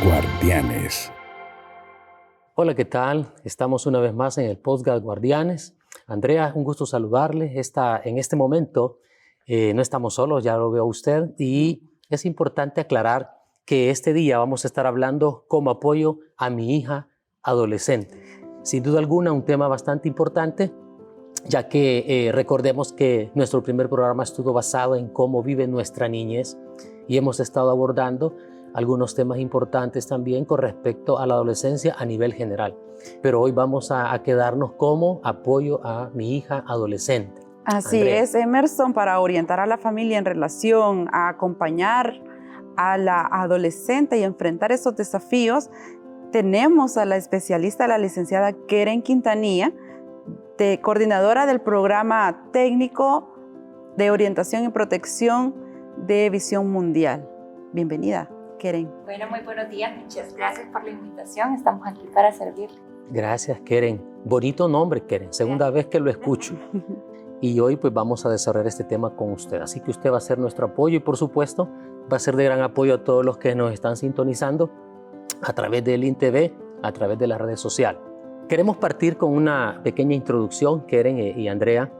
Guardianes. Hola, ¿qué tal? Estamos una vez más en el podcast Guardianes. Andrea, un gusto saludarle. En este momento no estamos solos, ya lo veo usted, y es importante aclarar que este día vamos a estar hablando como apoyo a mi hija adolescente. Sin duda alguna, un tema bastante importante, ya que recordemos que nuestro primer programa estuvo basado en cómo vive nuestra niñez y hemos estado abordando algunos temas importantes también con respecto a la adolescencia a nivel general. Pero hoy vamos a quedarnos como apoyo a mi hija adolescente. Así Andrea. es, Emerson, para orientar a la familia en relación a acompañar a la adolescente y enfrentar esos desafíos, tenemos a la especialista, la licenciada Keren Quintanilla, coordinadora del programa técnico de orientación y protección de Visión Mundial. Bienvenida, Keren. Bueno, muy buenos días, muchas gracias por la invitación, estamos aquí para servirle. Gracias, Keren. Bonito nombre, Keren, segunda vez que lo escucho. Y hoy pues vamos a desarrollar este tema con usted, así que usted va a ser nuestro apoyo y por supuesto va a ser de gran apoyo a todos los que nos están sintonizando a través del INTV, a través de las redes sociales. Queremos partir con una pequeña introducción, Keren y Andrea,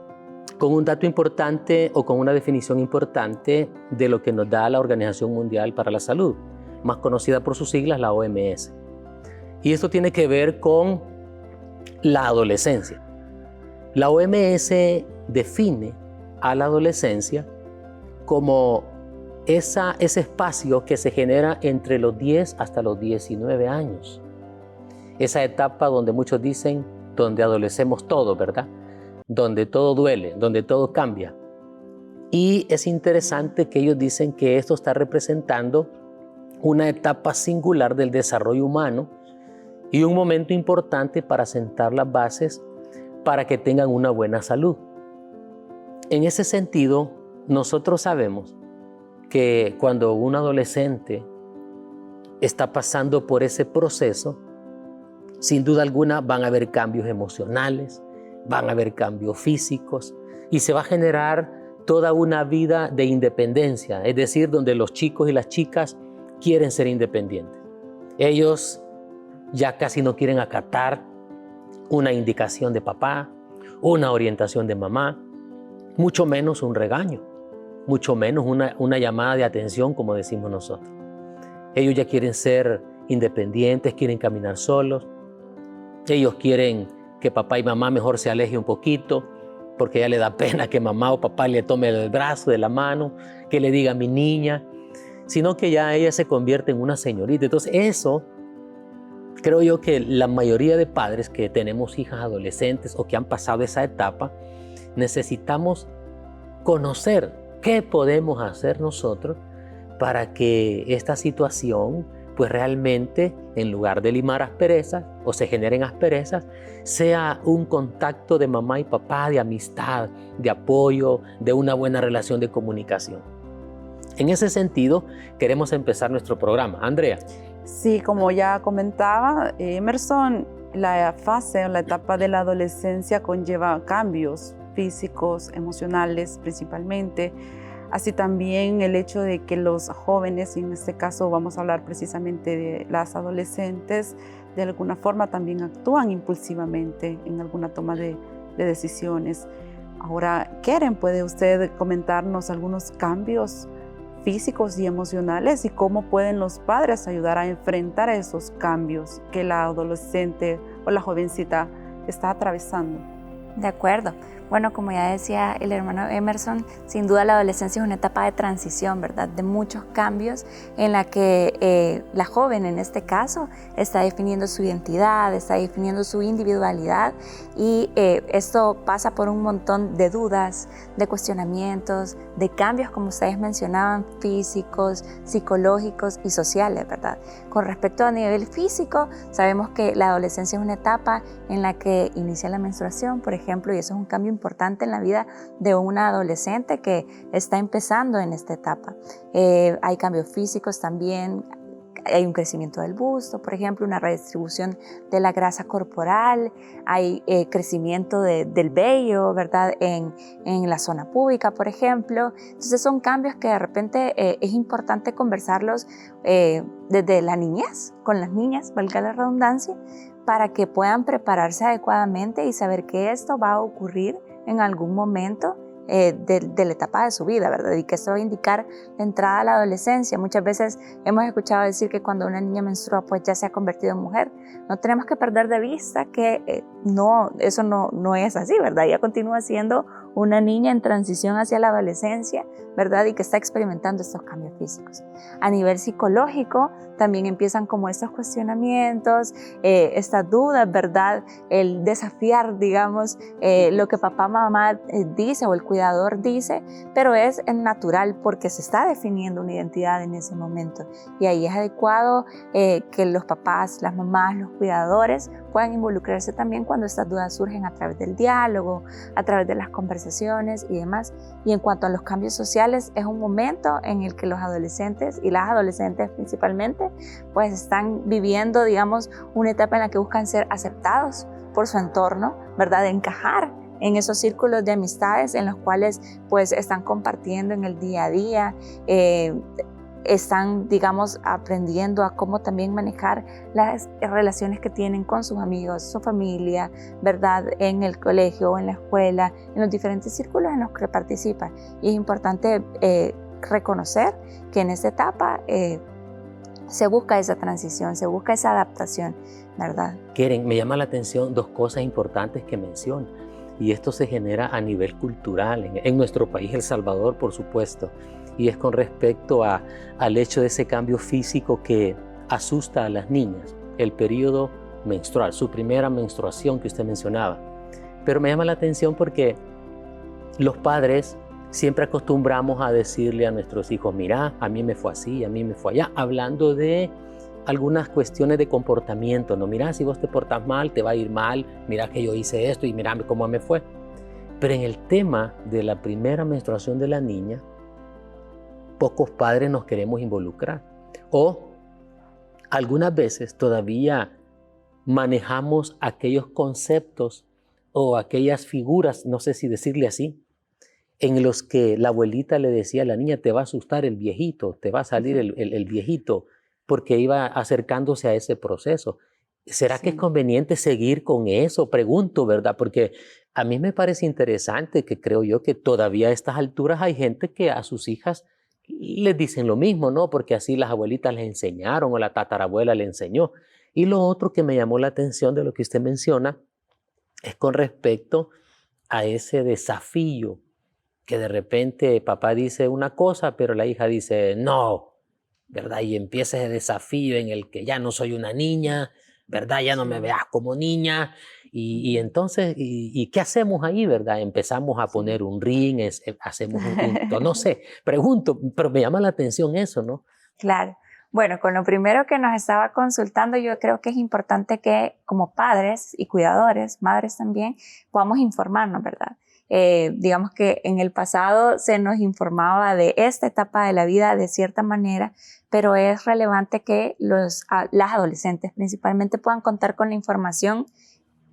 con un dato importante o con una definición importante de lo que nos da la Organización Mundial para la Salud, más conocida por sus siglas, la OMS. Y esto tiene que ver con la adolescencia. La OMS define a la adolescencia como ese espacio que se genera entre los 10 hasta los 19 años. Esa etapa donde muchos dicen, donde adolecemos todo, ¿verdad? Donde todo duele, donde todo cambia. Y es interesante que ellos dicen que esto está representando una etapa singular del desarrollo humano y un momento importante para sentar las bases para que tengan una buena salud. En ese sentido, nosotros sabemos que cuando un adolescente está pasando por ese proceso, sin duda alguna van a haber cambios emocionales, van a haber cambios físicos y se va a generar toda una vida de independencia, es decir, donde los chicos y las chicas quieren ser independientes. Ellos ya casi no quieren acatar una indicación de papá, una orientación de mamá, mucho menos un regaño, mucho menos una llamada de atención, como decimos nosotros. Ellos ya quieren ser independientes, quieren caminar solos. Ellos quieren que papá y mamá mejor se aleje un poquito, porque ya le da pena que mamá o papá le tome el brazo de la mano, que le diga mi niña, sino que ya ella se convierte en una señorita. Entonces eso, creo yo que la mayoría de padres que tenemos hijas adolescentes o que han pasado esa etapa, necesitamos conocer qué podemos hacer nosotros para que esta situación, pues realmente, en lugar de limar asperezas o se generen asperezas, sea un contacto de mamá y papá, de amistad, de apoyo, de una buena relación de comunicación. En ese sentido, queremos empezar nuestro programa. Andrea. Sí, como ya comentaba Emerson, la fase o la etapa de la adolescencia conlleva cambios físicos, emocionales principalmente. Así también el hecho de que los jóvenes, y en este caso vamos a hablar precisamente de las adolescentes, de alguna forma también actúan impulsivamente en alguna toma de decisiones. Ahora, Keren, ¿puede usted comentarnos algunos cambios físicos y emocionales y cómo pueden los padres ayudar a enfrentar esos cambios que la adolescente o la jovencita está atravesando? De acuerdo. Bueno, como ya decía el hermano Emerson, sin duda la adolescencia es una etapa de transición, ¿verdad? De muchos cambios en la que la joven, en este caso, está definiendo su identidad, está definiendo su individualidad y esto pasa por un montón de dudas, de cuestionamientos, de cambios, como ustedes mencionaban, físicos, psicológicos y sociales, ¿verdad? Con respecto a nivel físico, sabemos que la adolescencia es una etapa en la que inicia la menstruación, por ejemplo, y eso es un cambio importante en la vida de una adolescente que está empezando en esta etapa. Hay cambios físicos también, hay un crecimiento del busto, por ejemplo, una redistribución de la grasa corporal, hay crecimiento del vello, ¿verdad? En la zona púbica, por ejemplo. Entonces son cambios que de repente es importante conversarlos desde la niñez, con las niñas, valga la redundancia, para que puedan prepararse adecuadamente y saber que esto va a ocurrir en algún momento de la etapa de su vida, ¿verdad? Y que esto va a indicar la entrada a la adolescencia. Muchas veces hemos escuchado decir que cuando una niña menstrua pues ya se ha convertido en mujer. No tenemos que perder de vista que eso no es así, ¿verdad? Ella continúa siendo una niña en transición hacia la adolescencia, ¿verdad? Y que está experimentando estos cambios físicos. A nivel psicológico también empiezan como estos cuestionamientos, estas dudas, ¿verdad? El desafiar, digamos, lo que papá, mamá dice o el cuidador dice, pero es natural porque se está definiendo una identidad en ese momento. Y ahí es adecuado que los papás, las mamás, los cuidadores puedan involucrarse también cuando estas dudas surgen a través del diálogo, a través de las conversaciones y demás. Y en cuanto a los cambios sociales, es un momento en el que los adolescentes y las adolescentes principalmente, pues están viviendo, digamos, una etapa en la que buscan ser aceptados por su entorno, ¿verdad? De encajar en esos círculos de amistades en los cuales pues están compartiendo en el día a día, están, digamos, aprendiendo a cómo también manejar las relaciones que tienen con sus amigos, su familia, ¿verdad? En el colegio o en la escuela, en los diferentes círculos en los que participan. Y es importante reconocer que en esta etapa se busca esa transición, se busca esa adaptación, ¿verdad? Keren, me llama la atención dos cosas importantes que menciona. Y esto se genera a nivel cultural, en nuestro país, El Salvador, por supuesto. Y es con respecto al hecho de ese cambio físico que asusta a las niñas, el periodo menstrual, su primera menstruación que usted mencionaba. Pero me llama la atención porque los padres siempre acostumbramos a decirle a nuestros hijos, mira, a mí me fue así, a mí me fue allá, hablando de algunas cuestiones de comportamiento, ¿no? Mira, si vos te portas mal, te va a ir mal, mira que yo hice esto y mira cómo me fue. Pero en el tema de la primera menstruación de la niña, pocos padres nos queremos involucrar. O algunas veces todavía manejamos aquellos conceptos o aquellas figuras, no sé si decirle así, en los que la abuelita le decía a la niña, te va a asustar el viejito, te va a salir el viejito, porque iba acercándose a ese proceso. ¿Será que es conveniente seguir con eso? Pregunto, ¿verdad? Porque a mí me parece interesante que creo yo que todavía a estas alturas hay gente que a sus hijas les dicen lo mismo, ¿no? Porque así las abuelitas les enseñaron o la tatarabuela le enseñó. Y lo otro que me llamó la atención de lo que usted menciona es con respecto a ese desafío que de repente papá dice una cosa, pero la hija dice no, ¿verdad? Y empieza ese desafío en el que ya no soy una niña, ¿verdad? Ya no me veas como niña. Y entonces, ¿y qué hacemos ahí, verdad? Empezamos a poner un ring, hacemos no sé, pregunto, pero me llama la atención eso, ¿no? Claro. Bueno, con lo primero que nos estaba consultando, yo creo que es importante que como padres y cuidadores, madres también, podamos informarnos, ¿verdad? Digamos que en el pasado se nos informaba de esta etapa de la vida de cierta manera, pero es relevante que las adolescentes principalmente puedan contar con la información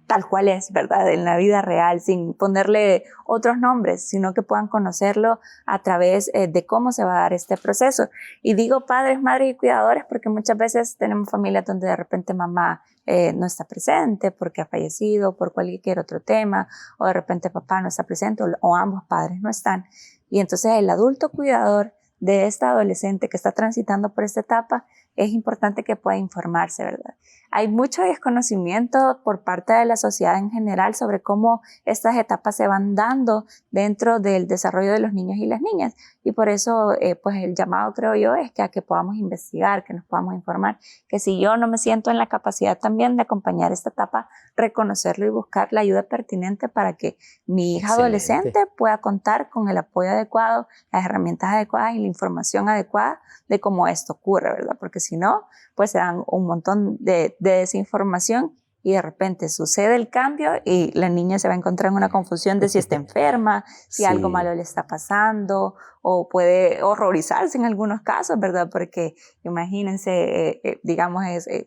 tal cual es, ¿verdad? En la vida real, sin ponerle otros nombres, sino que puedan conocerlo a través de cómo se va a dar este proceso. Y digo padres, madres y cuidadores porque muchas veces tenemos familias donde de repente mamá no está presente porque ha fallecido, por cualquier otro tema, o de repente papá no está presente, o ambos padres no están. Y entonces el adulto cuidador de esta adolescente que está transitando por esta etapa, es importante que pueda informarse, ¿verdad? Hay mucho desconocimiento por parte de la sociedad en general sobre cómo estas etapas se van dando dentro del desarrollo de los niños y las niñas. Y por eso, pues el llamado, creo yo, es que a que podamos investigar, que nos podamos informar, que si yo no me siento en la capacidad también de acompañar esta etapa, reconocerlo y buscar la ayuda pertinente para que mi hija adolescente pueda contar con el apoyo adecuado, las herramientas adecuadas y la información adecuada de cómo esto ocurre, ¿verdad? Porque si no, pues se dan un montón de desinformación y de repente sucede el cambio y la niña se va a encontrar en una confusión de si está enferma, si Sí. algo malo le está pasando, o puede horrorizarse en algunos casos, ¿verdad? Porque imagínense, digamos,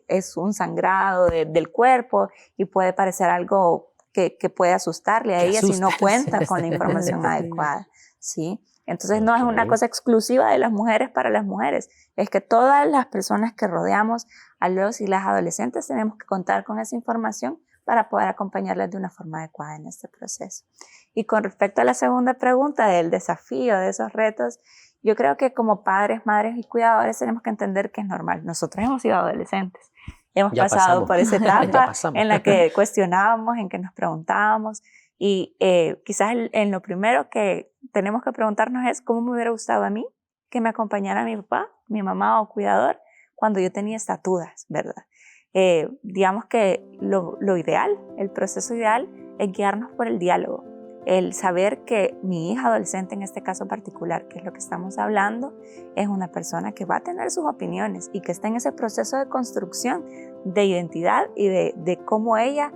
es un sangrado del cuerpo y puede parecer algo que puede asustarle a Que ella si no asusta, cuenta sí. con la información Sí. adecuada, ¿sí? Entonces no es una Ok. cosa exclusiva de las mujeres para las mujeres, es que todas las personas que rodeamos a los y las adolescentes tenemos que contar con esa información para poder acompañarlas de una forma adecuada en este proceso. Y con respecto a la segunda pregunta del desafío, de esos retos, yo creo que como padres, madres y cuidadores tenemos que entender que es normal. Nosotros hemos sido adolescentes, hemos Ya pasado pasamos. por esa Ya etapa pasamos. en la que cuestionábamos, en que nos preguntábamos y quizás en lo primero que tenemos que preguntarnos es cómo me hubiera gustado a mí que me acompañara mi papá, mi mamá o cuidador cuando yo tenía estas dudas, ¿verdad? Digamos que lo ideal, el proceso ideal es guiarnos por el diálogo, el saber que mi hija adolescente en este caso particular, que es lo que estamos hablando, es una persona que va a tener sus opiniones y que está en ese proceso de construcción de identidad y de cómo ella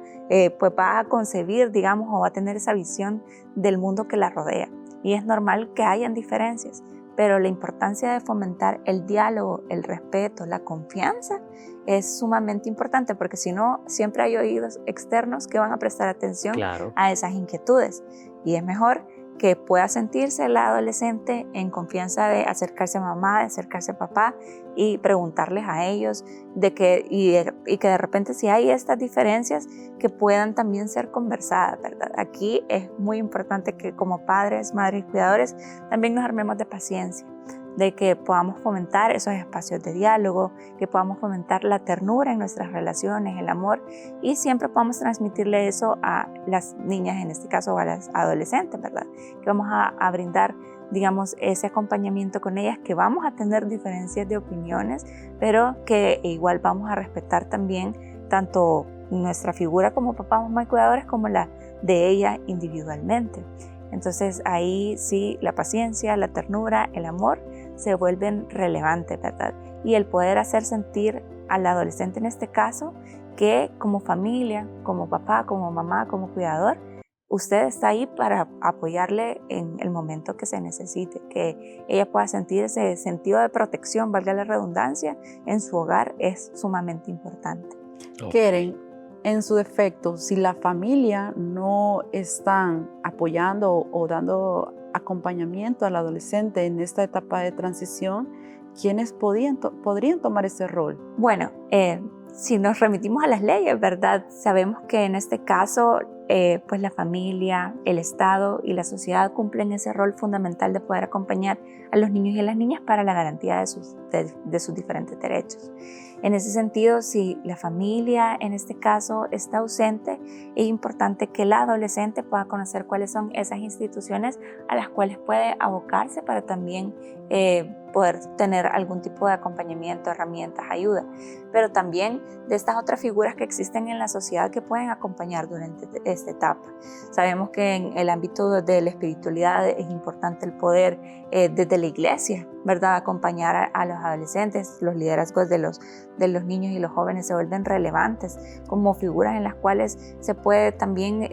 pues va a concebir, digamos, o va a tener esa visión del mundo que la rodea. Y es normal que hayan diferencias, pero la importancia de fomentar el diálogo, el respeto, la confianza es sumamente importante porque si no, siempre hay oídos externos que van a prestar atención Claro. a esas inquietudes y es mejor que pueda sentirse la adolescente en confianza de acercarse a mamá, de acercarse a papá y preguntarles a ellos y que de repente si hay estas diferencias que puedan también ser conversadas, ¿verdad? Aquí es muy importante que como padres, madres y cuidadores también nos armemos de paciencia, de que podamos fomentar esos espacios de diálogo, que podamos fomentar la ternura en nuestras relaciones, el amor, y siempre podamos transmitirle eso a las niñas, en este caso, o a las adolescentes, ¿verdad? Que vamos a brindar, digamos, ese acompañamiento con ellas, que vamos a tener diferencias de opiniones, pero que igual vamos a respetar también tanto nuestra figura como papá, mamá y cuidadores, como la de ella individualmente. Entonces ahí sí la paciencia, la ternura, el amor se vuelven relevantes, ¿verdad? Y el poder hacer sentir al adolescente en este caso que como familia, como papá, como mamá, como cuidador, usted está ahí para apoyarle en el momento que se necesite, que ella pueda sentir ese sentido de protección, valga la redundancia, en su hogar es sumamente importante. Keren, en su defecto, si la familia no están apoyando o dando acompañamiento al adolescente en esta etapa de transición, ¿quiénes podrían tomar ese rol? Bueno, si nos remitimos a las leyes, ¿verdad? Sabemos que en este caso, pues la familia, el Estado y la sociedad cumplen ese rol fundamental de poder acompañar a los niños y a las niñas para la garantía de sus diferentes derechos. En ese sentido, si la familia en este caso está ausente, es importante que el adolescente pueda conocer cuáles son esas instituciones a las cuales puede abocarse para también poder tener algún tipo de acompañamiento, herramientas, ayuda, pero también de estas otras figuras que existen en la sociedad que pueden acompañar durante esta etapa. Sabemos que en el ámbito de la espiritualidad es importante el poder desde la iglesia, ¿verdad? Acompañar a los adolescentes, los liderazgos de los niños y los jóvenes se vuelven relevantes como figuras en las cuales se puede también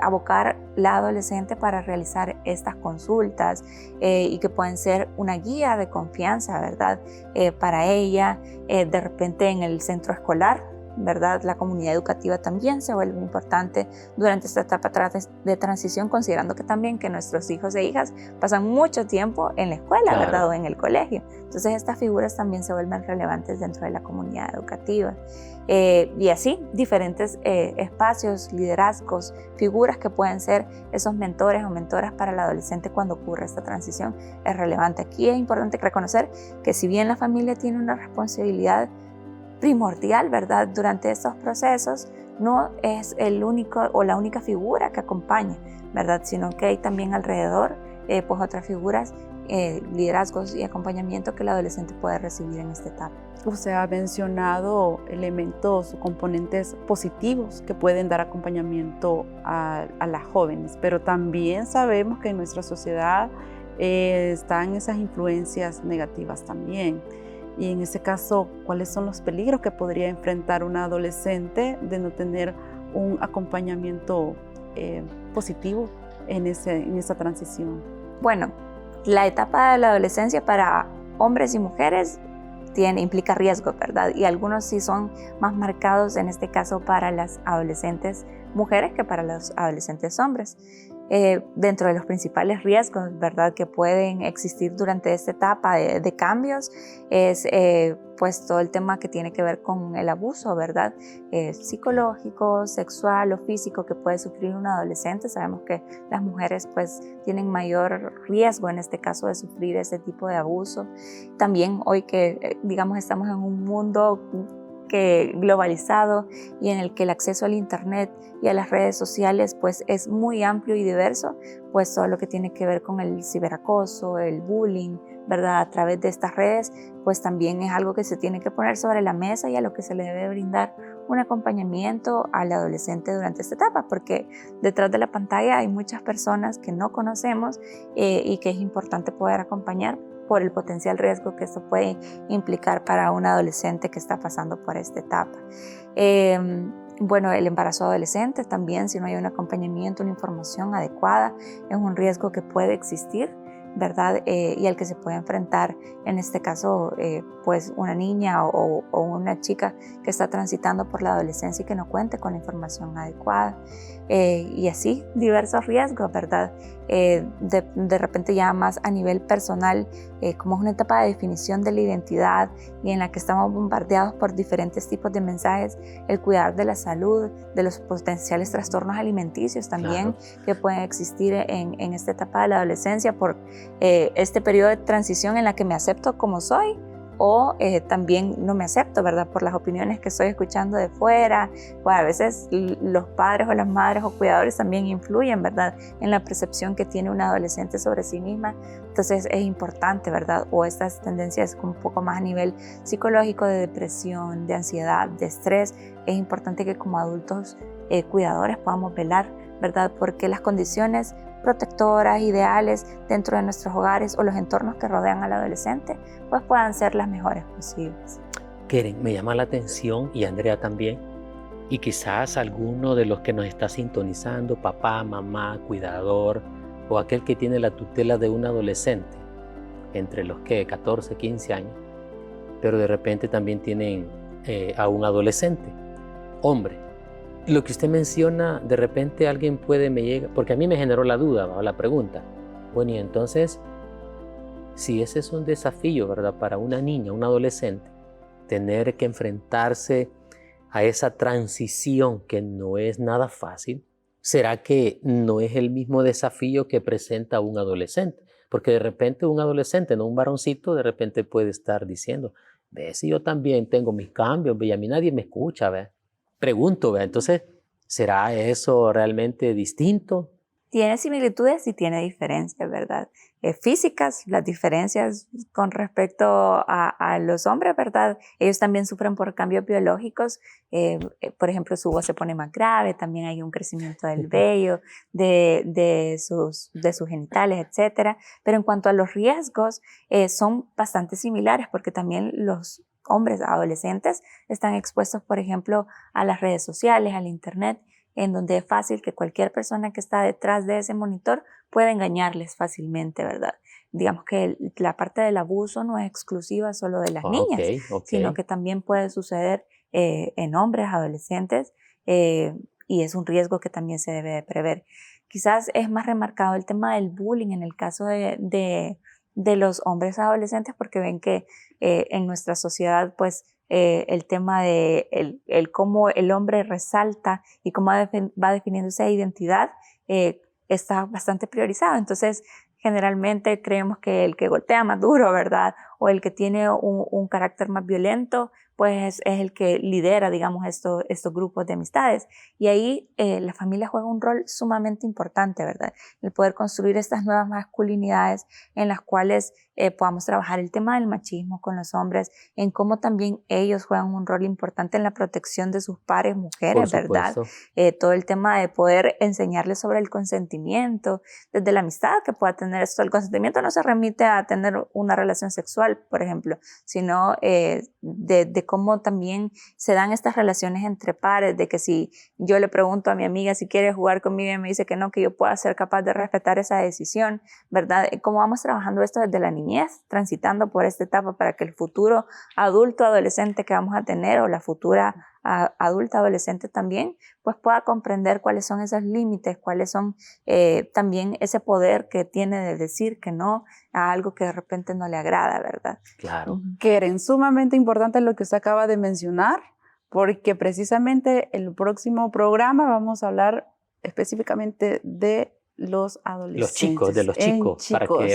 abocar la adolescente para realizar estas consultas y que pueden ser una guía de confianza, ¿verdad? Para ella, de repente en el centro escolar, ¿verdad? La comunidad educativa también se vuelve importante durante esta etapa de transición, considerando que también que nuestros hijos e hijas pasan mucho tiempo en la escuela, Claro. ¿verdad? O en el colegio. Entonces estas figuras también se vuelven relevantes dentro de la comunidad educativa. Y así, diferentes espacios, liderazgos, figuras que pueden ser esos mentores o mentoras para el adolescente cuando ocurre esta transición es relevante. Aquí es importante reconocer que si bien la familia tiene una responsabilidad primordial, ¿verdad? Durante estos procesos, no es el único o la única figura que acompaña, ¿verdad? Sino que hay también alrededor pues otras figuras, liderazgos y acompañamiento que el adolescente puede recibir en esta etapa. Usted ha mencionado elementos o componentes positivos que pueden dar acompañamiento a las jóvenes, pero también sabemos que en nuestra sociedad están esas influencias negativas también. Y en ese caso, ¿cuáles son los peligros que podría enfrentar una adolescente de no tener un acompañamiento positivo en esa transición? Bueno, la etapa de la adolescencia para hombres y mujeres implica riesgo, ¿verdad? Y algunos sí son más marcados, en este caso para las adolescentes mujeres que para los adolescentes hombres. Dentro de los principales riesgos, ¿verdad?, que pueden existir durante esta etapa de cambios es pues todo el tema que tiene que ver con el abuso, ¿verdad?, psicológico, sexual o físico que puede sufrir un adolescente. Sabemos que las mujeres pues tienen mayor riesgo en este caso de sufrir ese tipo de abuso. También hoy que digamos estamos en un mundo globalizado y en el que el acceso al internet y a las redes sociales pues es muy amplio y diverso, pues todo lo que tiene que ver con el ciberacoso, el bullying, ¿verdad?, a través de estas redes, pues también es algo que se tiene que poner sobre la mesa y a lo que se le debe brindar un acompañamiento al adolescente durante esta etapa, porque detrás de la pantalla hay muchas personas que no conocemos y que es importante poder acompañar por el potencial riesgo que esto puede implicar para un adolescente que está pasando por esta etapa. Bueno, el embarazo adolescente también, si no hay un acompañamiento, una información adecuada, es un riesgo que puede existir, ¿verdad? Y al que se puede enfrentar, en este caso, pues una niña o una chica que está transitando por la adolescencia y que no cuente con la información adecuada. Y así, diversos riesgos, ¿verdad? De repente ya más a nivel personal, como es una etapa de definición de la identidad y en la que estamos bombardeados por diferentes tipos de mensajes, el cuidar de la salud, de los potenciales trastornos alimenticios también, claro, que pueden existir en esta etapa de la adolescencia por este periodo de transición en la que me acepto como soy o también no me acepto, ¿verdad?, por las opiniones que estoy escuchando de fuera, o a veces los padres o las madres o cuidadores también influyen, ¿verdad?, en la percepción que tiene una adolescente sobre sí misma. Entonces es importante, ¿verdad?, o estas tendencias un poco más a nivel psicológico de depresión, de ansiedad, de estrés, es importante que como adultos cuidadores podamos velar, ¿verdad?, porque las condiciones protectoras, ideales dentro de nuestros hogares o los entornos que rodean al adolescente, pues puedan ser las mejores posibles. Keren, me llama la atención, y Andrea también, y quizás alguno de los que nos está sintonizando, papá, mamá, cuidador, o aquel que tiene la tutela de un adolescente, entre los que 14, 15 años, pero de repente también tienen a un adolescente, hombre. Lo que usted menciona, de repente alguien me llega, porque a mí me generó la duda, ¿va?, la pregunta. Bueno, y entonces, si ese es un desafío, ¿verdad?, para una niña, un adolescente, tener que enfrentarse a esa transición que no es nada fácil, ¿será que no es el mismo desafío que presenta un adolescente? Porque de repente un adolescente, no un varoncito, de repente puede estar diciendo, ve, si yo también tengo mis cambios, ve, y a mí nadie me escucha, ve. Pregunto, ¿ve? Entonces, ¿será eso realmente distinto? Tiene similitudes y tiene diferencias, ¿verdad? Físicas, las diferencias con respecto a los hombres, ¿verdad? Ellos también sufren por cambios biológicos. Por ejemplo, su voz se pone más grave, también hay un crecimiento del vello, de sus genitales, etc. Pero en cuanto a los riesgos, son bastante similares porque también los hombres adolescentes están expuestos, por ejemplo, a las redes sociales, al internet, en donde es fácil que cualquier persona que está detrás de ese monitor pueda engañarles fácilmente, ¿verdad? Digamos que la parte del abuso no es exclusiva solo de las niñas, sino que también puede suceder en hombres adolescentes y es un riesgo que también se debe de prever. Quizás es más remarcado el tema del bullying en el caso de los hombres adolescentes porque ven que en nuestra sociedad pues el tema de cómo el hombre resalta y cómo va definiendo esa identidad está bastante priorizado. Entonces, generalmente creemos que el que golpea más duro, ¿verdad?, o el que tiene un carácter más violento, pues es el que lidera, digamos, estos grupos de amistades. Y ahí la familia juega un rol sumamente importante, ¿verdad? El poder construir estas nuevas masculinidades en las cuales podamos trabajar el tema del machismo con los hombres, en cómo también ellos juegan un rol importante en la protección de sus pares mujeres, ¿verdad? Todo el tema de poder enseñarles sobre el consentimiento, desde la amistad que pueda tener esto. El consentimiento no se remite a tener una relación sexual, por ejemplo, sino de cómo también se dan estas relaciones entre pares, de que si yo le pregunto a mi amiga si quiere jugar conmigo y me dice que no, que yo pueda ser capaz de respetar esa decisión, ¿verdad? Cómo vamos trabajando esto desde la niñez, transitando por esta etapa para que el futuro adulto, adolescente que vamos a tener, o la futura adulta, adolescente también, pues pueda comprender cuáles son esos límites, cuáles son también ese poder que tiene de decir que no a algo que de repente no le agrada, ¿verdad? Claro. Keren, sumamente importante lo que usted acaba de mencionar, porque precisamente el próximo programa vamos a hablar específicamente de los adolescentes. Los chicos, de los chicos,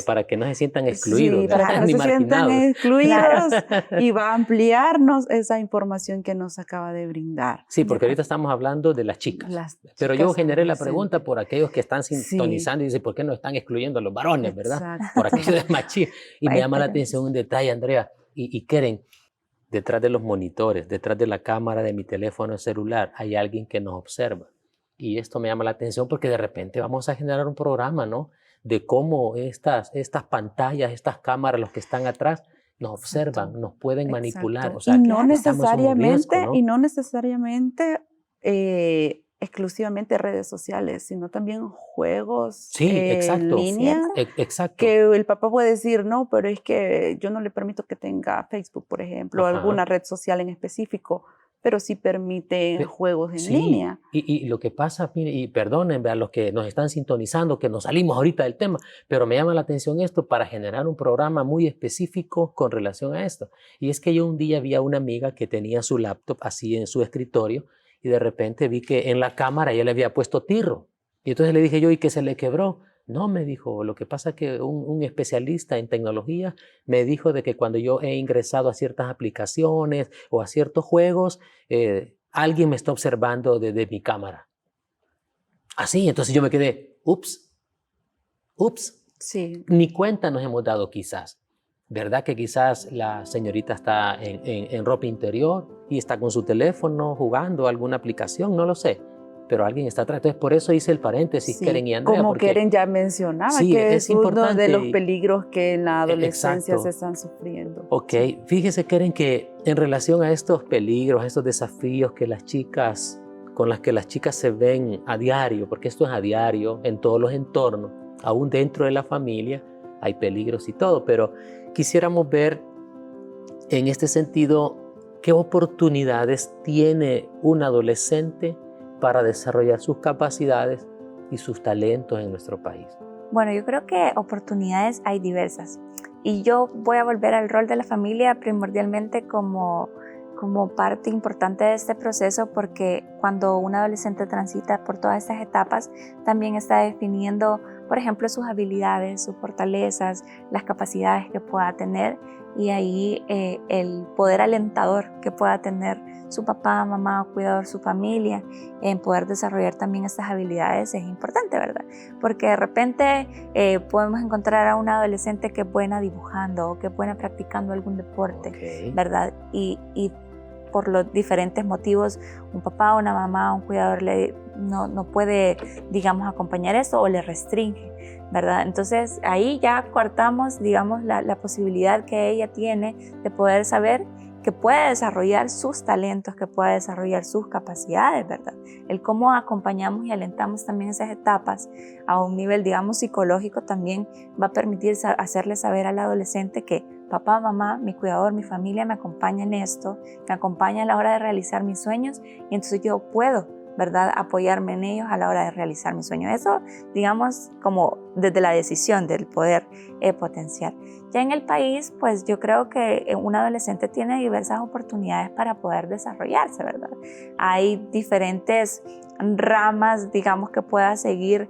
para que no se sientan excluidos. Sí, para que no se sientan excluidos, y va a ampliarnos esa información que nos acaba de brindar. Sí, porque ahorita estamos hablando de las chicas. Pero yo generé la pregunta por aquellos que están sintonizando y dicen, ¿por qué no están excluyendo a los varones, verdad? Exacto. Por aquello de machismo. Y me llama la atención un detalle, Andrea, y Keren, detrás de los monitores, detrás de la cámara de mi teléfono celular, hay alguien que nos observa. Y esto me llama la atención porque de repente vamos a generar un programa, ¿no? De cómo estas pantallas, estas cámaras, los que están atrás, nos observan, Exacto. nos pueden manipular. Exacto. O sea, y no necesariamente, riesgo, ¿no? y no necesariamente exclusivamente redes sociales, sino también juegos en línea. Exacto. Que el papá puede decir, no, pero es que yo no le permito que tenga Facebook, por ejemplo, o alguna red social en específico, pero sí permite juegos en línea. Y lo que pasa, y perdonen a los que nos están sintonizando, que nos salimos ahorita del tema, pero me llama la atención esto para generar un programa muy específico con relación a esto. Y es que yo un día vi a una amiga que tenía su laptop así en su escritorio y de repente vi que en la cámara ella le había puesto tirro. Y entonces le dije yo, ¿y qué se le quebró? No, me dijo, lo que pasa es que un especialista en tecnología me dijo de que cuando yo he ingresado a ciertas aplicaciones o a ciertos juegos, alguien me está observando desde mi cámara. Así, entonces yo me quedé, ups. Sí. Ni cuenta nos hemos dado quizás. ¿Verdad que quizás la señorita está en ropa interior y está con su teléfono jugando alguna aplicación? No lo sé. Pero alguien está atrás. Entonces, por eso hice el paréntesis, Sí, Keren y Andrea. como porque, Keren ya mencionaba, sí, que es uno de los y, peligros que en la adolescencia exacto. se están sufriendo. Ok, sí. Fíjese, Keren, que en relación a estos peligros, a estos desafíos que con las que las chicas se ven a diario, porque esto es a diario, en todos los entornos, aún dentro de la familia, hay peligros y todo, pero quisiéramos ver en este sentido qué oportunidades tiene un adolescente para desarrollar sus capacidades y sus talentos en nuestro país. Bueno, yo creo que oportunidades hay diversas. Y yo voy a volver al rol de la familia primordialmente como parte importante de este proceso, porque cuando un adolescente transita por todas estas etapas, también está definiendo, por ejemplo, sus habilidades, sus fortalezas, las capacidades que pueda tener, y ahí el poder alentador que pueda tener su papá, mamá, cuidador, su familia, en poder desarrollar también estas habilidades es importante, ¿verdad? Porque de repente podemos encontrar a una adolescente que es buena dibujando o que es buena practicando algún deporte, ¿verdad? Y por los diferentes motivos, un papá, una mamá, un cuidador no puede, digamos, acompañar eso o le restringe, ¿verdad? Entonces ahí ya cortamos, digamos, la posibilidad que ella tiene de poder saber que puede desarrollar sus talentos, que puede desarrollar sus capacidades, ¿verdad? El cómo acompañamos y alentamos también esas etapas a un nivel, digamos, psicológico también va a permitir hacerle saber al adolescente que papá, mamá, mi cuidador, mi familia me acompaña en esto, me acompaña a la hora de realizar mis sueños y entonces yo puedo, ¿verdad?, apoyarme en ellos a la hora de realizar mis sueños. Eso, digamos, como desde la decisión del poder potenciar. Ya en el país, pues yo creo que un adolescente tiene diversas oportunidades para poder desarrollarse, ¿verdad? Hay diferentes ramas, digamos, que pueda seguir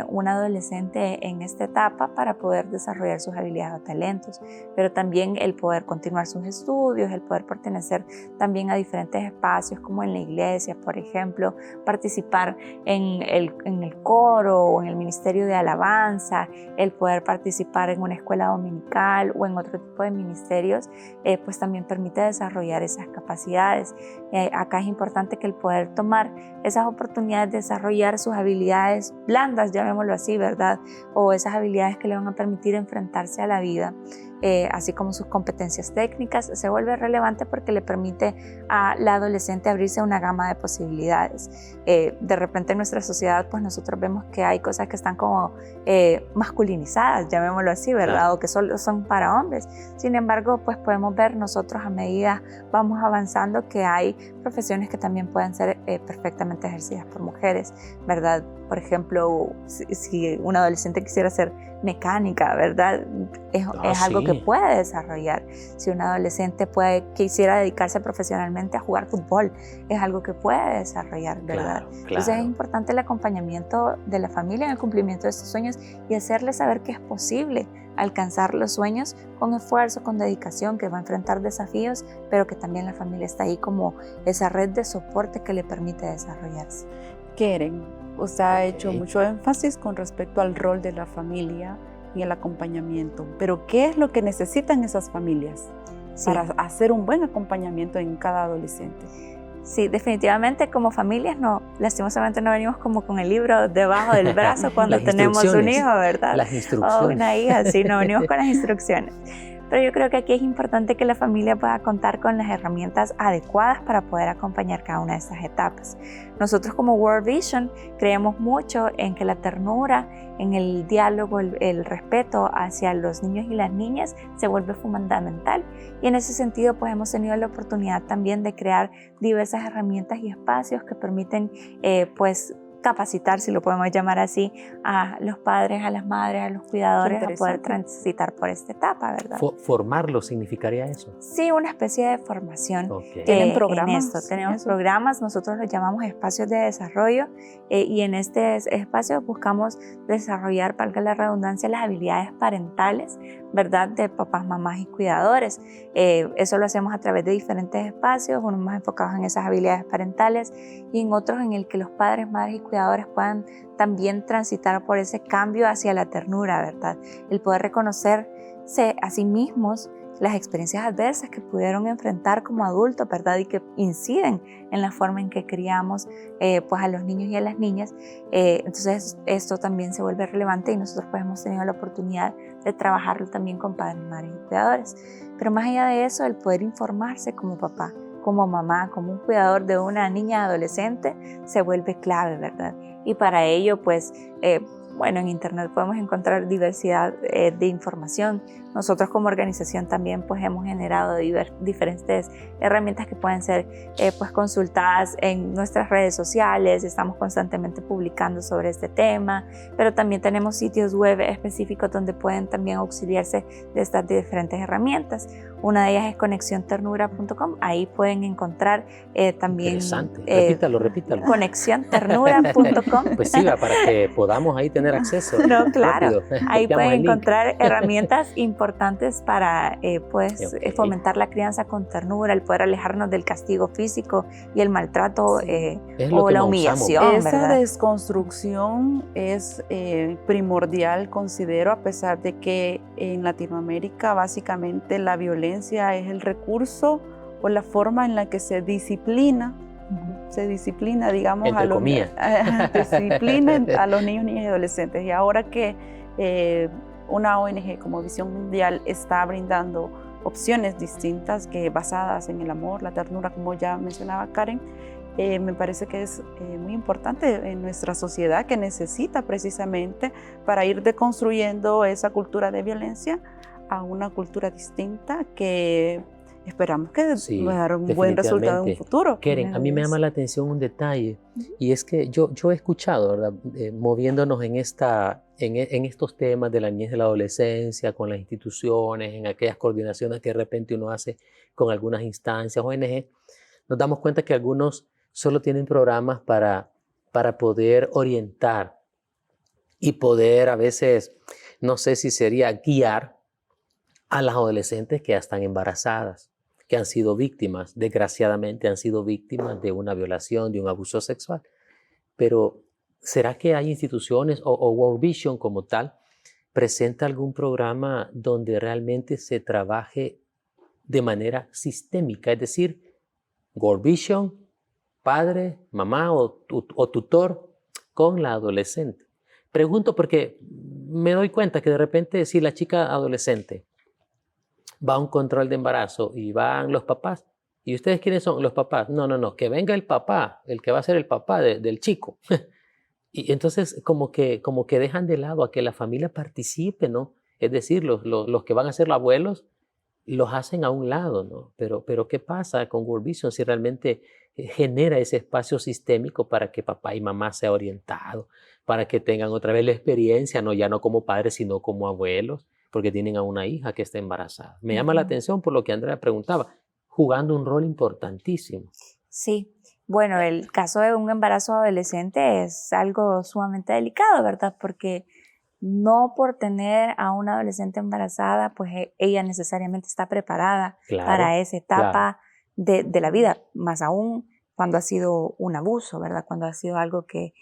un adolescente en esta etapa para poder desarrollar sus habilidades o talentos, pero también el poder continuar sus estudios, el poder pertenecer también a diferentes espacios como en la iglesia, por ejemplo, participar en el coro o en el ministerio de alabanza, el poder participar en una escuela dominical o en otro tipo de ministerios, pues también permite desarrollar esas capacidades. Acá es importante que el poder tomar esas oportunidades de desarrollar sus habilidades blandas, llamémoslo así, ¿verdad? O esas habilidades que le van a permitir enfrentarse a la vida, así como sus competencias técnicas, se vuelve relevante porque le permite a la adolescente abrirse a una gama de posibilidades. De repente en nuestra sociedad, pues nosotros vemos que hay cosas que están como masculinizadas, llamémoslo así, ¿verdad? Claro. O que solo son para hombres. Sin embargo, pues podemos ver nosotros a medida vamos avanzando que hay profesiones que también pueden ser perfectamente ejercidas por mujeres, ¿verdad? Por ejemplo, si un adolescente quisiera ser mecánica, ¿verdad? Es algo que puede desarrollar. Si un adolescente quisiera dedicarse profesionalmente a jugar fútbol, es algo que puede desarrollar, ¿verdad? Claro. Entonces es importante el acompañamiento de la familia en el cumplimiento de estos sueños y hacerle saber que es posible alcanzar los sueños con esfuerzo, con dedicación, que va a enfrentar desafíos, pero que también la familia está ahí como esa red de soporte que le permite desarrollarse. Keren, usted ha hecho mucho énfasis con respecto al rol de la familia y el acompañamiento, pero ¿qué es lo que necesitan esas familias para hacer un buen acompañamiento en cada adolescente? Sí, definitivamente como familias lastimosamente no venimos como con el libro debajo del brazo cuando tenemos un hijo, ¿verdad? Las instrucciones. O una hija, sí, no venimos con las instrucciones. Pero yo creo que aquí es importante que la familia pueda contar con las herramientas adecuadas para poder acompañar cada una de estas etapas. Nosotros como World Vision creemos mucho en que la ternura, en el diálogo, el respeto hacia los niños y las niñas se vuelve fundamental. Y en ese sentido, pues hemos tenido la oportunidad también de crear diversas herramientas y espacios que permiten, pues, capacitar, si lo podemos llamar así, a los padres, a las madres, a los cuidadores a poder transitar por esta etapa, ¿verdad? ¿Formarlo significaría eso? Sí, una especie de formación. ¿Tienen programas? En esto. Tenemos programas, nosotros los llamamos espacios de desarrollo y en este espacio buscamos desarrollar, valga la redundancia, las habilidades parentales, ¿verdad? De papás, mamás y cuidadores. Eso lo hacemos a través de diferentes espacios, unos más enfocados en esas habilidades parentales y en otros en el que los padres, madres y cuidadores puedan también transitar por ese cambio hacia la ternura, ¿verdad? El poder reconocerse a sí mismos las experiencias adversas que pudieron enfrentar como adultos, ¿verdad? Y que inciden en la forma en que criamos pues a los niños y a las niñas. Entonces esto también se vuelve relevante y nosotros pues hemos tenido la oportunidad de trabajarlo también con padres, madres y cuidadores. Pero más allá de eso, el poder informarse como papá, como mamá, como un cuidador de una niña adolescente se vuelve clave, ¿verdad? Y para ello, pues, bueno, en Internet podemos encontrar diversidad de información. Nosotros como organización también pues hemos generado diferentes herramientas que pueden ser pues consultadas en nuestras redes sociales. Estamos constantemente publicando sobre este tema, pero también tenemos sitios web específicos donde pueden también auxiliarse de estas diferentes herramientas. Una de ellas es conexionternura.com. Ahí pueden encontrar también... Interesante. Repítalo. Conexionternura.com. Pues sí, para que podamos ahí tener acceso. No, claro. Ahí pueden encontrar herramientas importantes para fomentar la crianza con ternura, el poder alejarnos del castigo físico y el maltrato o la humillación. Esa ¿verdad? desconstrucción es primordial, considero, a pesar de que en Latinoamérica básicamente la violencia es el recurso o la forma en la que se disciplina, digamos, disciplina a los niños, niñas y adolescentes. Y ahora que una ONG como Visión Mundial está brindando opciones distintas basadas en el amor, la ternura, como ya mencionaba Karen, me parece que es muy importante en nuestra sociedad, que necesita precisamente para ir deconstruyendo esa cultura de violencia a una cultura distinta que esperamos que Sí, va a dar un buen resultado en un definitivamente. futuro. Keren, a mí me llama la atención un detalle, y es que yo he escuchado, ¿verdad? Moviéndonos en estos temas de la niñez y la adolescencia, con las instituciones, en aquellas coordinaciones que de repente uno hace con algunas instancias, ONG, nos damos cuenta que algunos solo tienen programas para poder orientar y poder a veces, no sé si sería guiar a las adolescentes que ya están embarazadas, que han sido víctimas, desgraciadamente han sido víctimas de una violación, de un abuso sexual. Pero, ¿será que hay instituciones o World Vision como tal presenta algún programa donde realmente se trabaje de manera sistémica? Es decir, World Vision, padre, mamá o tutor con la adolescente. Pregunto porque me doy cuenta que de repente si la chica adolescente va a un control de embarazo y van los papás, ¿y ustedes quiénes son los papás? No, que venga el papá, el que va a ser el papá del chico. Y entonces como que dejan de lado a que la familia participe, ¿no? Es decir, los que van a ser los abuelos los hacen a un lado, ¿no? Pero ¿qué pasa con World Vision si realmente genera ese espacio sistémico para que papá y mamá sea orientado, para que tengan otra vez la experiencia, ¿no? Ya no como padres, sino como abuelos, porque tienen a una hija que está embarazada? Me llama la atención por lo que Andrea preguntaba, jugando un rol importantísimo. Sí, bueno, el caso de un embarazo adolescente es algo sumamente delicado, ¿verdad? Porque no por tener a una adolescente embarazada, pues ella necesariamente está preparada para esa etapa de la vida, más aún cuando ha sido un abuso, ¿verdad? Cuando ha sido algo que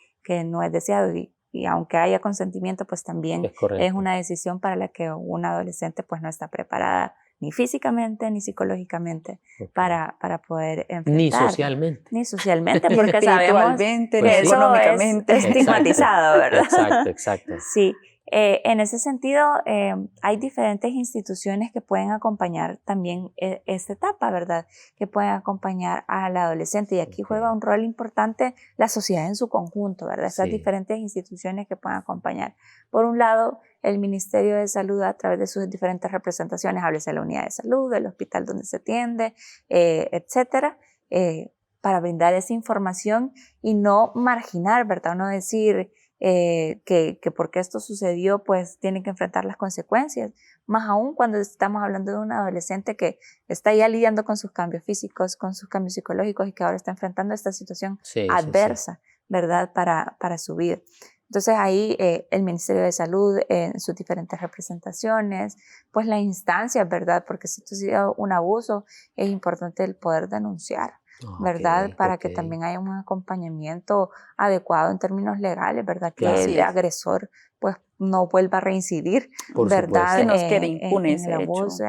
no es deseado y aunque haya consentimiento, pues también es una decisión para la que una adolescente pues no está preparada ni físicamente ni psicológicamente para poder enfrentar. Ni socialmente, porque sabemos que eso es estigmatizado, ¿verdad? Exacto. Sí. En ese sentido, hay diferentes instituciones que pueden acompañar también esta etapa, ¿verdad? Que pueden acompañar al adolescente. Y aquí juega un rol importante la sociedad en su conjunto, ¿verdad? Estas diferentes instituciones que pueden acompañar. Por un lado, el Ministerio de Salud a través de sus diferentes representaciones, háblese de la unidad de salud, del hospital donde se atiende, etcétera, para brindar esa información y no marginar, ¿verdad? No decir que porque esto sucedió, pues tienen que enfrentar las consecuencias. Más aún cuando estamos hablando de un adolescente que está ya lidiando con sus cambios físicos, con sus cambios psicológicos y que ahora está enfrentando esta situación adversa, ¿verdad? Para su vida. Entonces ahí el Ministerio de Salud en sus diferentes representaciones, pues la instancia, ¿verdad? Porque si esto ha sido un abuso, es importante el poder denunciar, ¿verdad? Para que también haya un acompañamiento adecuado en términos legales, ¿verdad? Que el agresor pues no vuelva a reincidir, ¿verdad? Que nos quede impune ese abuso.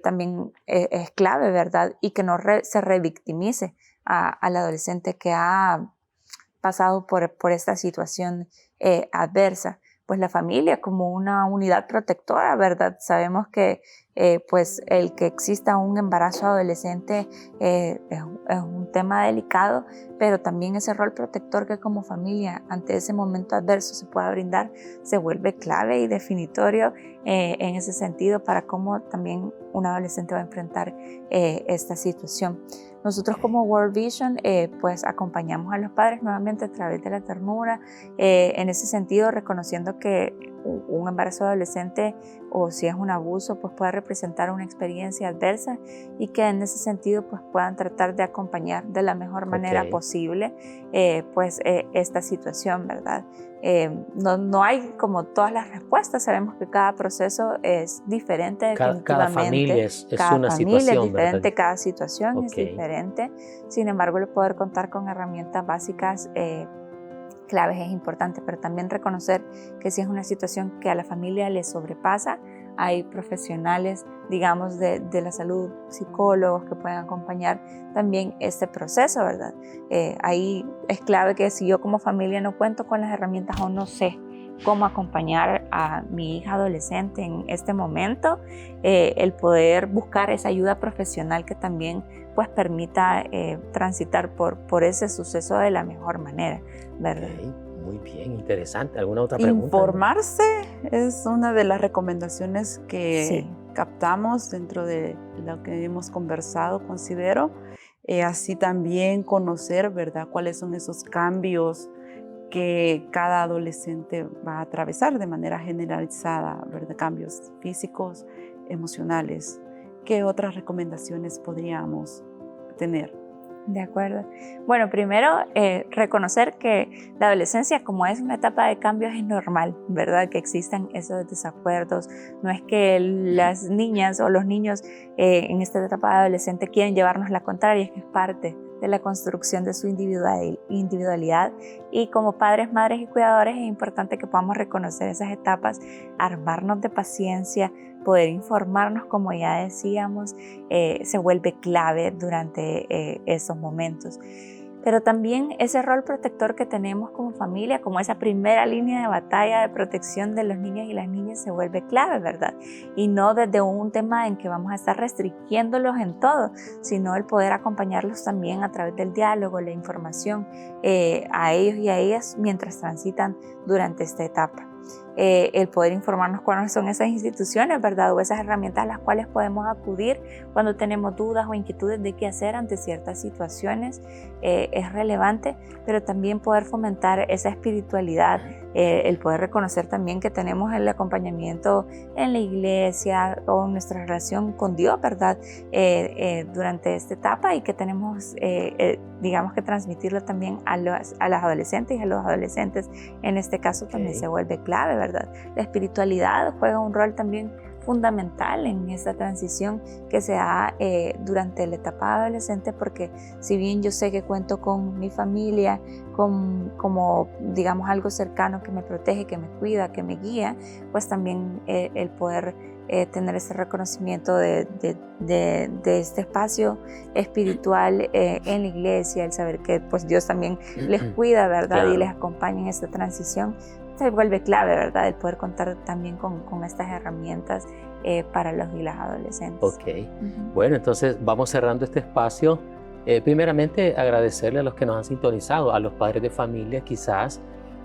También es clave, ¿verdad? Y que no se revictimice al adolescente que ha pasado por esta situación adversa. Pues la familia como una unidad protectora, ¿verdad? Sabemos que pues el que exista un embarazo adolescente es un tema delicado, pero también ese rol protector que como familia ante ese momento adverso se pueda brindar se vuelve clave y definitorio en ese sentido para cómo también un adolescente va a enfrentar esta situación. Nosotros como World Vision pues acompañamos a los padres nuevamente a través de la ternura, en ese sentido reconociendo que un embarazo adolescente o si es un abuso pues puede representar una experiencia adversa y que en ese sentido pues puedan tratar de acompañar de la mejor manera posible pues esta situación, ¿verdad? No hay como todas las respuestas, sabemos que cada proceso es diferente definitivamente. Cada familia es una situación, es diferente, ¿verdad? Cada situación es diferente, sin embargo el poder contar con herramientas básicas claves es importante, pero también reconocer que si es una situación que a la familia le sobrepasa, hay profesionales, digamos, de la salud, psicólogos que pueden acompañar también este proceso, ¿verdad? Ahí es clave que si yo como familia no cuento con las herramientas o no sé cómo acompañar a mi hija adolescente en este momento, el poder buscar esa ayuda profesional que también pues permita transitar por ese suceso de la mejor manera, ¿verdad? Muy bien, interesante. ¿Alguna otra pregunta? Informarse es una de las recomendaciones que captamos dentro de lo que hemos conversado, considero. Así también conocer, ¿verdad?, cuáles son esos cambios que cada adolescente va a atravesar de manera generalizada, ¿verdad? Cambios físicos, emocionales. ¿Qué otras recomendaciones podríamos tener? De acuerdo. Bueno, primero, reconocer que la adolescencia, como es una etapa de cambios, es normal, ¿verdad? Que existan esos desacuerdos. No es que las niñas o los niños en esta etapa de adolescente quieren llevarnos la contraria, es que es parte de la construcción de su individualidad. Y como padres, madres y cuidadores es importante que podamos reconocer esas etapas, armarnos de paciencia, poder informarnos, como ya decíamos, se vuelve clave durante esos momentos. Pero también ese rol protector que tenemos como familia, como esa primera línea de batalla de protección de los niños y las niñas, se vuelve clave, ¿verdad? Y no desde un tema en que vamos a estar restringiéndolos en todo, sino el poder acompañarlos también a través del diálogo, la información a ellos y a ellas mientras transitan durante esta etapa. El poder informarnos cuáles son esas instituciones, ¿verdad?, o esas herramientas a las cuales podemos acudir cuando tenemos dudas o inquietudes de qué hacer ante ciertas situaciones, es relevante, pero también poder fomentar esa espiritualidad, el poder reconocer también que tenemos el acompañamiento en la iglesia o en nuestra relación con Dios, ¿verdad?, durante esta etapa, y que tenemos, digamos, que transmitirlo también a las adolescentes y a los adolescentes. En este caso también se vuelve clave, ¿verdad? La espiritualidad juega un rol también fundamental en esta transición que se da durante la etapa adolescente, porque si bien yo sé que cuento con mi familia como digamos algo cercano que me protege, que me cuida, que me guía, pues también el poder tener ese reconocimiento de este espacio espiritual en la iglesia, el saber que pues Dios también les cuida, ¿verdad? Claro. Y les acompaña en esta transición, se vuelve clave, ¿verdad?, el poder contar también con estas herramientas para los y las adolescentes. Ok, bueno, entonces vamos cerrando este espacio. Primeramente, agradecerle a los que nos han sintonizado, a los padres de familia, quizás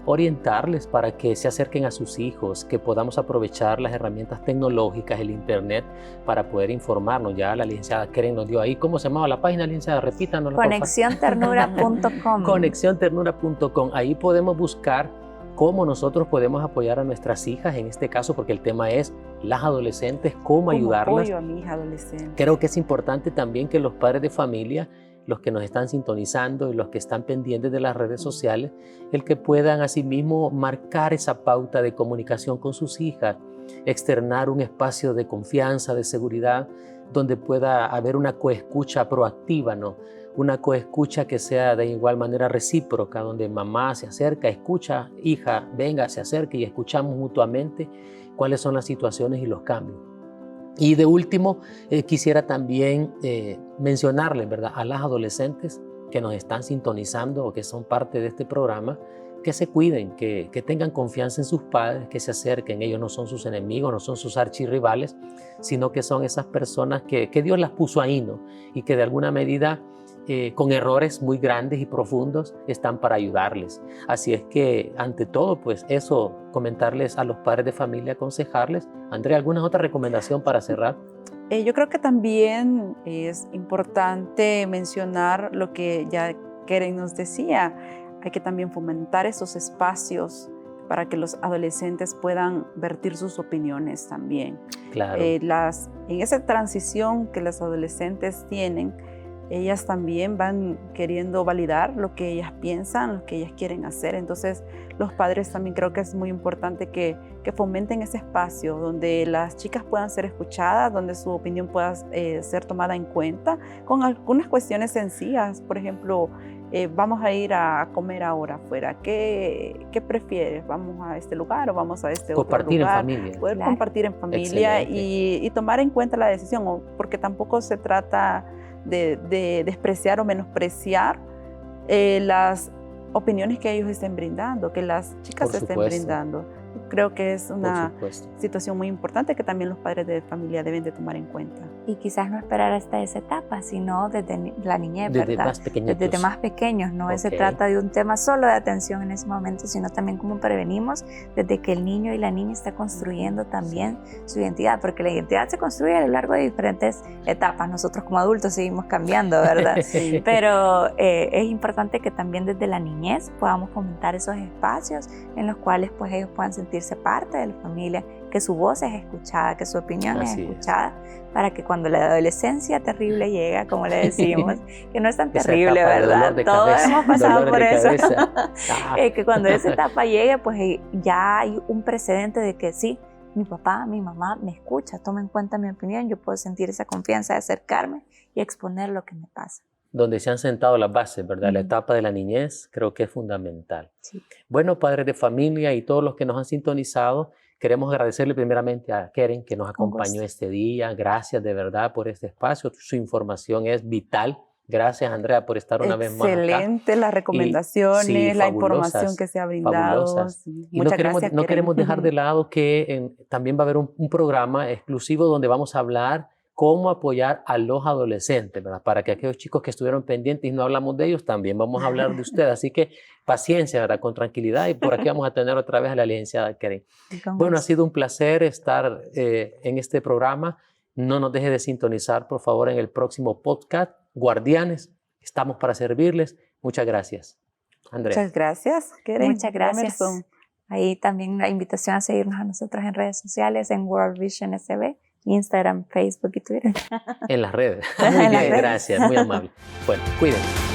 orientarles para que se acerquen a sus hijos, que podamos aprovechar las herramientas tecnológicas, el internet, para poder informarnos. Ya la licenciada Keren nos dio ahí, ¿cómo se llamaba la página, licenciada? Repítanos. Conexionternura.com. Conexionternura.com. Ahí podemos buscar cómo nosotros podemos apoyar a nuestras hijas, en este caso, porque el tema es las adolescentes, cómo ayudarlas. Apoyo a mi hija adolescente. Creo que es importante también que los padres de familia, los que nos están sintonizando y los que están pendientes de las redes sociales, el que puedan asimismo marcar esa pauta de comunicación con sus hijas, externar un espacio de confianza, de seguridad, donde pueda haber una coescucha proactiva, ¿no? Una coescucha que sea de igual manera recíproca, donde mamá se acerca, escucha, hija, venga, se acerque y escuchamos mutuamente cuáles son las situaciones y los cambios. Y de último, quisiera también mencionarles, ¿verdad?, a las adolescentes que nos están sintonizando o que son parte de este programa, que se cuiden, que tengan confianza en sus padres, que se acerquen. Ellos no son sus enemigos, no son sus archirrivales, sino que son esas personas que Dios las puso ahí, ¿no? Y que de alguna medida, con errores muy grandes y profundos, están para ayudarles. Así es que, ante todo, pues eso, comentarles a los padres de familia, aconsejarles. Andrea, ¿alguna otra recomendación para cerrar? Yo creo que también es importante mencionar lo que ya Keren nos decía. Hay que también fomentar esos espacios para que los adolescentes puedan vertir sus opiniones también. Claro. En esa transición que las adolescentes tienen, ellas también van queriendo validar lo que ellas piensan, lo que ellas quieren hacer. Entonces, los padres también creo que es muy importante que fomenten ese espacio donde las chicas puedan ser escuchadas, donde su opinión pueda ser tomada en cuenta, con algunas cuestiones sencillas. Por ejemplo, vamos a ir a comer ahora afuera. ¿Qué prefieres? ¿Vamos a este lugar o vamos a este otro lugar? Compartir en familia. Poder compartir en familia y tomar en cuenta la decisión, porque tampoco se trata de despreciar o menospreciar las opiniones que ellos estén brindando, que las chicas estén brindando. Creo que es una situación muy importante que también los padres de familia deben de tomar en cuenta. y quizás no esperar hasta esa etapa, sino desde la niñez, Desde ¿verdad? más pequeñitos. Desde más pequeños, no se Ok. trata de un tema solo de atención en ese momento, sino también cómo prevenimos desde que el niño y la niña está construyendo también su identidad, porque la identidad se construye a lo largo de diferentes etapas. Nosotros como adultos seguimos cambiando, ¿verdad? Sí. Pero es importante que también desde la niñez podamos fomentar esos espacios en los cuales pues ellos puedan sentirse parte de la familia, que su voz es escuchada, que su opinión es Así es. escuchada, para que cuando la adolescencia terrible llega, como le decimos, que no es tan Esa terrible, etapa de ¿verdad? dolor de Todos cabeza, hemos pasado dolores por de eso. cabeza. Ah. Que cuando esa etapa llegue, pues ya hay un precedente de que sí, mi papá, mi mamá me escucha, toma en cuenta mi opinión, yo puedo sentir esa confianza de acercarme y exponer lo que me pasa. Donde se han sentado las bases, ¿verdad? La Ujú. etapa de la niñez creo que es fundamental. Sí. Bueno, padres de familia y todos los que nos han sintonizado, queremos agradecerle primeramente a Keren que nos acompañó gusto. este día. Gracias de verdad por este espacio. Su información es vital. Gracias, Andrea, por estar una vez más acá. Excelente las recomendaciones, sí, la fabulosas, información que se ha brindado. fabulosas. Sí. Y Muchas gracias, no Keren. queremos dejar de lado que también va a haber un programa exclusivo donde vamos a hablar cómo apoyar a los adolescentes, ¿verdad? Para que aquellos chicos que estuvieron pendientes y no hablamos de ellos, también vamos a hablar de ustedes. Así que paciencia, ¿verdad? Con tranquilidad. Y por aquí vamos a tener otra vez a la licenciada Keren. Bueno, ha sido un placer estar en este programa. No nos deje de sintonizar, por favor, en el próximo podcast. Guardianes, estamos para servirles. Muchas gracias. Andrea. Muchas gracias, Keren. Muchas gracias. Emerson. Ahí también la invitación a seguirnos a nosotros en redes sociales, en World Vision SB, Instagram, Facebook y Twitter. En las redes. En Muy las bien, redes. gracias, muy amable. Bueno, cuídense.